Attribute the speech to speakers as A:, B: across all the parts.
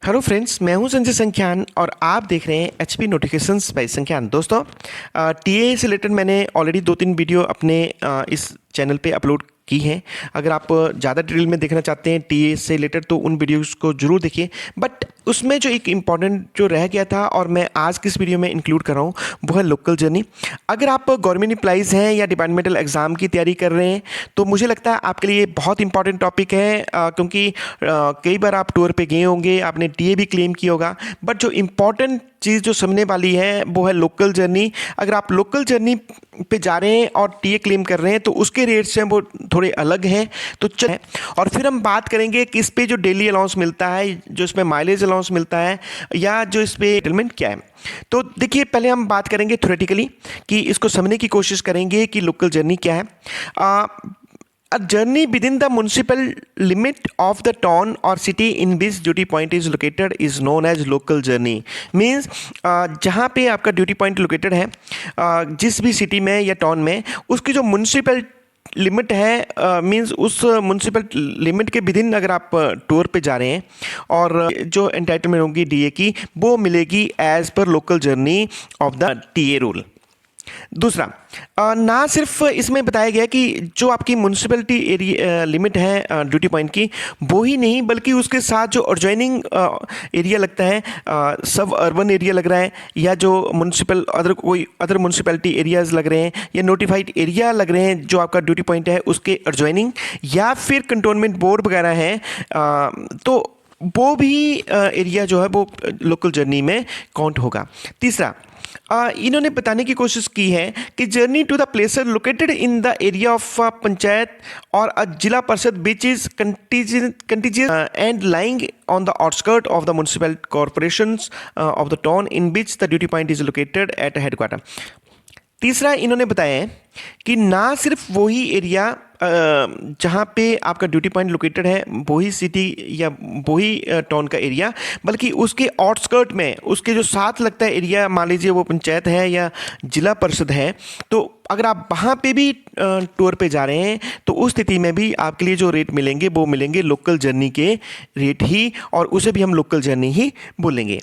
A: Hello friends, मैं हूं संजय संख्यान और आप देख रहे हैं एचपी नोटिफिकेशंस बाय संख्यान। दोस्तों, टीए से रिलेटेड मैंने ऑलरेडी 2-3 वीडियो अपने इस चैनल पे अपलोड की हैं। अगर आप ज़्यादा डिटेल में देखना चाहते हैं टीए से रिलेटेड तो उन वीडियोस को जरूर देखिए। बट उसमें जो एक इम्पॉर्टेंट जो रह गया था और मैं आज किस वीडियो में इंक्लूड कर रहा हूँ वो है लोकल जर्नी। अगर आप गवर्नमेंट एम्प्लॉइज़ हैं या डिपार्टमेंटल एग्ज़ाम की तैयारी कर रहे हैं तो मुझे लगता है आपके लिए बहुत इंपॉर्टेंट टॉपिक है, क्योंकि कई बार आप टूर पे गए होंगे, आपने टीए भी क्लेम किया होगा, बट जो इम्पॉर्टेंट चीज़ जो समझने वाली है वो है लोकल जर्नी। अगर आप लोकल जर्नी पे जा रहे हैं और टीए क्लेम कर रहे हैं तो उसके रेट्स हैं वो थोड़े अलग हैं। तो चल और फिर हम बात करेंगे कि इस पे जो डेली अलाउंस मिलता है, जो इसमें माइलेज अलाउंस मिलता है या जो इस पे सेटलमेंट क्या है। तो देखिए, पहले हम बात करेंगे थ्योरेटिकली कि इसको समझने की कोशिश करेंगे कि लोकल जर्नी क्या है। A journey within the municipal limit of the town or city in which duty point is located is known as local journey. Means जहाँ पे आपका ड्यूटी पॉइंट लोकेटेड है, जिस भी सिटी में या टाउन में, उसकी जो म्यूनसिपल लिमिट है, मींस उस म्यूनसिपल लिमिट के विदिन अगर आप टूर पे जा रहे हैं और जो एंटाइटलमेंट होगी डीए की वो मिलेगी as per local journey of the TA rule. दूसरा, ना सिर्फ इसमें बताया गया कि जो आपकी म्यूनसिपैलिटी एरिया लिमिट है ड्यूटी पॉइंट की, वो ही नहीं बल्कि उसके साथ जो एडजॉइनिंग एरिया लगता है, सब अर्बन एरिया लग रहा है या जो म्यूनसिपल कोई अदर म्यूनसिपैलिटी एरियाज लग रहे हैं या नोटिफाइड एरिया लग रहे हैं जो आपका ड्यूटी पॉइंट है उसके एडजॉइनिंग, या फिर कंटोनमेंट बोर्ड वगैरह हैं, तो वो भी एरिया जो है वो लोकल जर्नी में काउंट होगा। तीसरा, इन्होंने बताने की कोशिश की है कि journey to the places located in the area of panchayat और a zila parishad which is contiguous and lying on the outskirt of the municipal corporations of the town in which the duty point is located at a headquarter। तीसरा, इन्होंने बताया है कि ना सिर्फ वही area जहाँ पे आपका ड्यूटी पॉइंट लोकेटेड है, वही सिटी या वही टाउन का एरिया, बल्कि उसके आउटस्कर्ट में उसके जो साथ लगता है एरिया, मान लीजिए वो पंचायत है या जिला परिषद है, तो अगर आप वहाँ पे भी टूर पे जा रहे हैं तो उस स्थिति में भी आपके लिए जो रेट मिलेंगे वो मिलेंगे लोकल जर्नी के रेट ही, और उसे भी हम लोकल जर्नी ही बोलेंगे।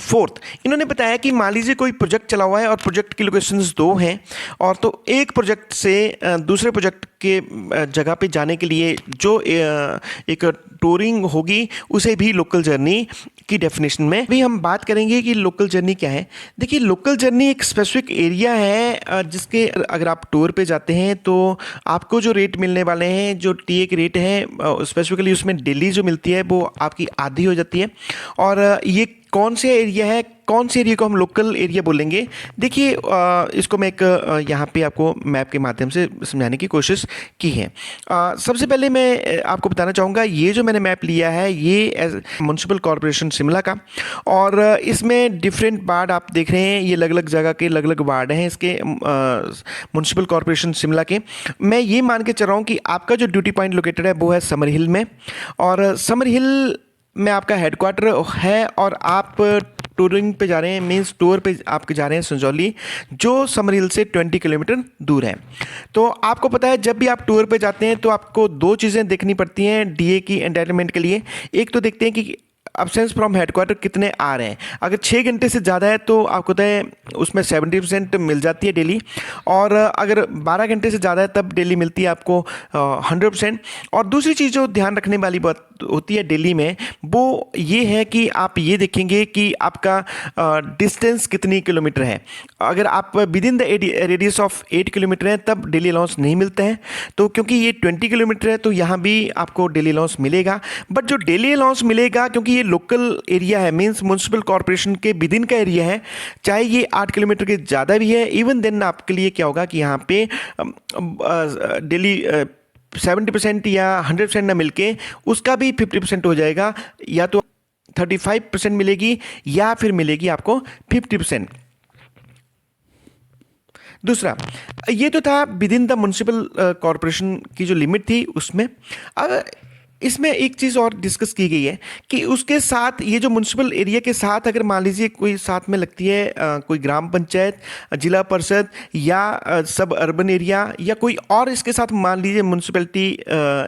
A: फोर्थ, इन्होंने बताया कि मान लीजिए कोई प्रोजेक्ट चला हुआ है और प्रोजेक्ट की लोकेशंस 2 हैं, और तो एक प्रोजेक्ट से दूसरे प्रोजेक्ट के जगह पे जाने के लिए जो एक टूरिंग होगी उसे भी लोकल जर्नी की डेफिनेशन में भी हम बात करेंगे कि लोकल जर्नी क्या है। देखिए, लोकल जर्नी एक स्पेसिफिक एरिया है जिसके अगर आप टूर पे जाते हैं तो आपको जो रेट मिलने वाले हैं, जो टीए के रेट हैं, स्पेसिफिकली उसमें डेली जो मिलती है वो आपकी आधी हो जाती है। और ये कौन से एरिया है, कौन से एरिया को हम लोकल एरिया बोलेंगे, देखिए इसको मैं एक यहाँ पे आपको मैप के माध्यम से समझाने की कोशिश की है। सबसे पहले मैं आपको बताना चाहूँगा, ये जो मैंने मैप लिया है ये म्यूनसिपल कॉरपोरेशन शिमला का, और इसमें डिफरेंट वार्ड आप देख रहे हैं, ये अलग अलग जगह के अलग अलग वार्ड हैं इसके म्यूनसिपल कॉरपोरेशन शिमला के। मैं ये मान के चल रहा हूँ कि आपका जो ड्यूटी पॉइंट लोकेटेड है वो है समर हिल में, और समर हिल में आपका हेडक्वार्टर है, और आप टूरिंग पे जा रहे हैं, मीन्स टूर पे आपके जा रहे हैं संजौली, जो समर हिल से 20 किलोमीटर दूर है। तो आपको पता है जब भी आप टूर पे जाते हैं तो आपको 2 चीज़ें देखनी पड़ती हैं डीए की एंटाइटलमेंट के लिए। एक तो देखते हैं कि अब्सेंस फ्रॉम हेडक्वार्टर कितने आ रहे हैं। अगर 6 घंटे से ज़्यादा है तो आपको पता है उसमें 70% मिल जाती है डेली, और अगर 12 घंटे से ज़्यादा है तब डेली मिलती है आपको 100%। और दूसरी चीज़ जो ध्यान रखने वाली बात होती है दिल्ली में, वो ये है कि आप ये देखेंगे कि आपका डिस्टेंस कितनी किलोमीटर है। अगर आप with in the radius of 8 kilometre है तब डेली अलाउंस नहीं मिलता है, तो क्योंकि ये 20 किलोमीटर है तो यहाँ भी आपको डेली अलाउंस मिलेगा। बट जो डेली अलाउंस मिलेगा, क्योंकि ये लोकल एरिया है, मीन्स म्यूनसिपल कॉरपोरेशन के विद इन का एरिया है, चाहे ये 8 किलोमीटर के ज़्यादा भी है, इवन देन आपके लिए क्या होगा कि यहाँ पे डेली 70% या 100% ना मिलके उसका भी 50% हो जाएगा, या तो 35% मिलेगी या फिर मिलेगी आपको 50%। दूसरा, ये तो था with in the municipal corporation की जो लिमिट थी उसमें। अब इसमें एक चीज़ और डिस्कस की गई है कि उसके साथ ये जो म्युनिसिपल एरिया के साथ अगर मान लीजिए कोई साथ में लगती है कोई ग्राम पंचायत, जिला परिषद या सब अर्बन एरिया या कोई और इसके साथ मान लीजिए म्यूनसिपैलिटी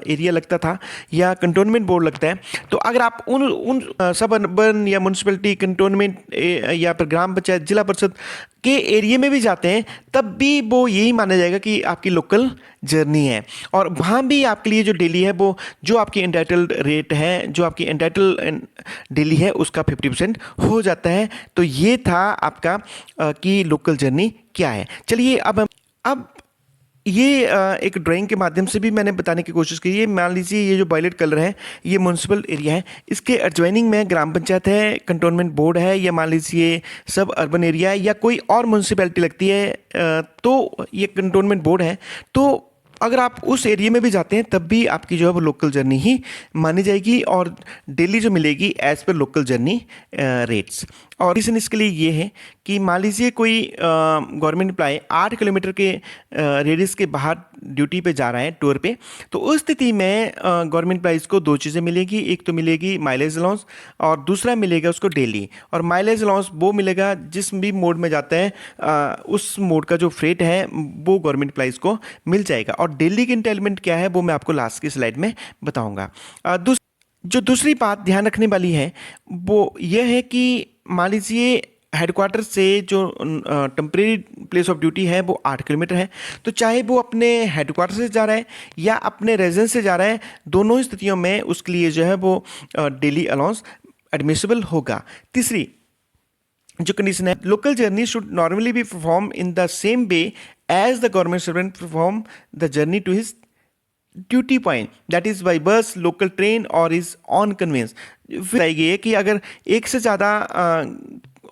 A: एरिया लगता था या कंटोनमेंट बोर्ड लगता है, तो अगर आप उन उन सब अर्बन या म्यूनसिपैलिटी कंटोनमेंट या फिर ग्राम पंचायत जिला परिषद के एरिया में भी जाते हैं, तब भी वो यही माना जाएगा कि आपकी लोकल जर्नी है। और वहाँ भी आपके लिए जो डेली है वो जो आपकी एंटाइटल्ड रेट है, जो आपकी एंटाइटल डेली है उसका 50% हो जाता है। तो ये था आपका कि लोकल जर्नी क्या है। चलिए अब ये एक ड्राइंग के माध्यम से भी मैंने बताने की कोशिश की है। मान लीजिए ये जो वायलेट कलर है ये म्यूनसिपल एरिया है, इसके एडजॉइनिंग में ग्राम पंचायत है, कंटोनमेंट बोर्ड है, या मान लीजिए सब अर्बन एरिया है या कोई और म्यूनसिपैलिटी लगती है, तो ये कंटोनमेंट बोर्ड है। तो अगर आप उस एरिया में भी जाते हैं तब भी आपकी जो है वो लोकल जर्नी ही मानी जाएगी और डेली जो मिलेगी as per local journey rates. और रीज़न इसके लिए ये है कि मान लीजिए कोई गवर्नमेंट एम्प्लॉय 8 किलोमीटर के रेडियस के बाहर ड्यूटी पे जा रहा है टूर पे, तो उस स्थिति में गवर्नमेंट एम्प्लॉइज़ को दो चीज़ें मिलेगी। एक तो मिलेगी माइलेज अलाउंस और दूसरा मिलेगा उसको डेली। और माइलेज अलाउंस वो मिलेगा जिस भी मोड में जाता है, उस मोड का जो फ्रेट है वो गवर्नमेंट एम्प्लॉइज़ को मिल जाएगा। और डेली की एंटाइटलमेंट क्या है वो मैं आपको लास्ट की स्लाइड में बताऊँगा। जो दूसरी बात ध्यान रखने वाली है वो यह है कि मान लीजिए हेडक्वार्टर से जो टेम्परेरी प्लेस ऑफ ड्यूटी है वो 8 किलोमीटर है, तो चाहे वो अपने हेडक्वार्टर से जा रहा है या अपने रेजिडेंस से जा रहा है, दोनों ही स्थितियों में उसके लिए जो है वो डेली अलाउंस एडमिसिबल होगा। तीसरी जो कंडीशन है, local journey should normally be perform in the same way as the government servant perform the journey to his duty point, that is by bus, local train और is on conveyance. फिर आई गई है कि अगर एक से ज़्यादा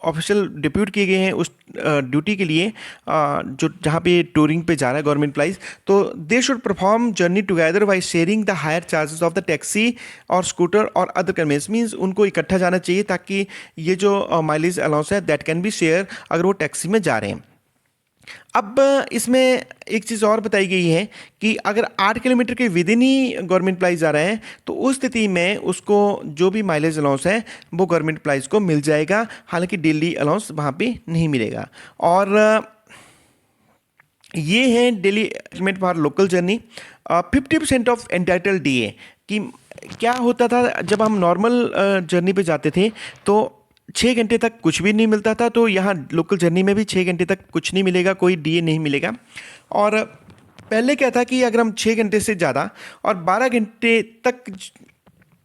A: ऑफिशियल डिप्यूट किए गए हैं उस ड्यूटी के लिए, जो जहाँ पे टूरिंग पे जा रहा है गवर्नमेंट एम्प्लॉइज, तो they should perform journey together by sharing the higher charges of the taxi और स्कूटर और अदर कन्वेंस। मीन्स उनको इकट्ठा जाना चाहिए ताकि ये जो माइलेज अलाउंस है दैट कैन बी शेयर अगर वो टैक्सी में जा रहे हैं। अब इसमें एक चीज़ और बताई गई है कि अगर 8 किलोमीटर के विद इन ही गवर्नमेंट एम्प्लॉइज आ रहे हैं तो उस स्थिति में उसको जो भी माइलेज अलाउंस है वो गवर्नमेंट एम्प्लॉइज को मिल जाएगा, हालांकि डेली अलाउंस वहाँ पे नहीं मिलेगा। और ये है daily element for local journey. 50% of entitle DA कि क्या होता था जब हम नॉर्मल जर्नी पे जाते थे तो 6 घंटे तक कुछ भी नहीं मिलता था, तो यहाँ लोकल जर्नी में भी 6 घंटे तक कुछ नहीं मिलेगा, कोई डीए नहीं मिलेगा। और पहले क्या था कि अगर हम 6 घंटे से ज़्यादा और 12 घंटे तक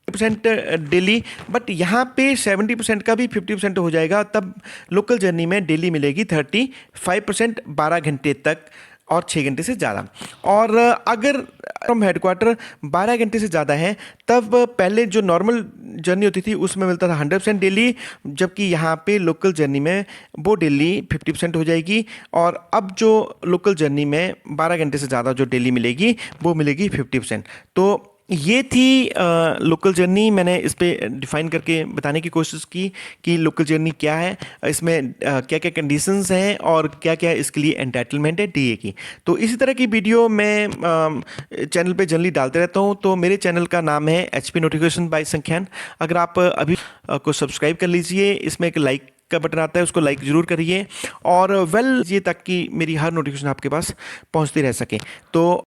A: % डेली, बट यहाँ पे 70% का भी 50% हो जाएगा, तब लोकल जर्नी में डेली मिलेगी 35% 12 घंटे तक और 6 घंटे से ज़्यादा। और अगर हम हेडक्वार्टर 12 घंटे से ज़्यादा है तब पहले जो नॉर्मल जर्नी होती थी उसमें मिलता था 100% डेली, जबकि यहाँ पे लोकल जर्नी में वो डेली 50% हो जाएगी। और अब जो लोकल जर्नी में 12 घंटे से ज़्यादा जो डेली मिलेगी वो मिलेगी 50%। तो ये थी लोकल जर्नी। मैंने इस पर डिफ़ाइन करके बताने की कोशिश की कि लोकल जर्नी क्या है, इसमें क्या क्या कंडीशंस हैं और क्या क्या इसके लिए एंटाइटलमेंट है डीए की। तो इसी तरह की वीडियो मैं चैनल पे जनरली डालते रहता हूँ। तो मेरे चैनल का नाम है एचपी नोटिफिकेशन बाय संख्यान। अगर आप अभी को सब्सक्राइब कर लीजिए, इसमें एक लाइक का बटन आता है उसको लाइक ज़रूर करिए और वेल ये ताकि मेरी हर नोटिफिकेशन आपके पास पहुँचती रह सके। तो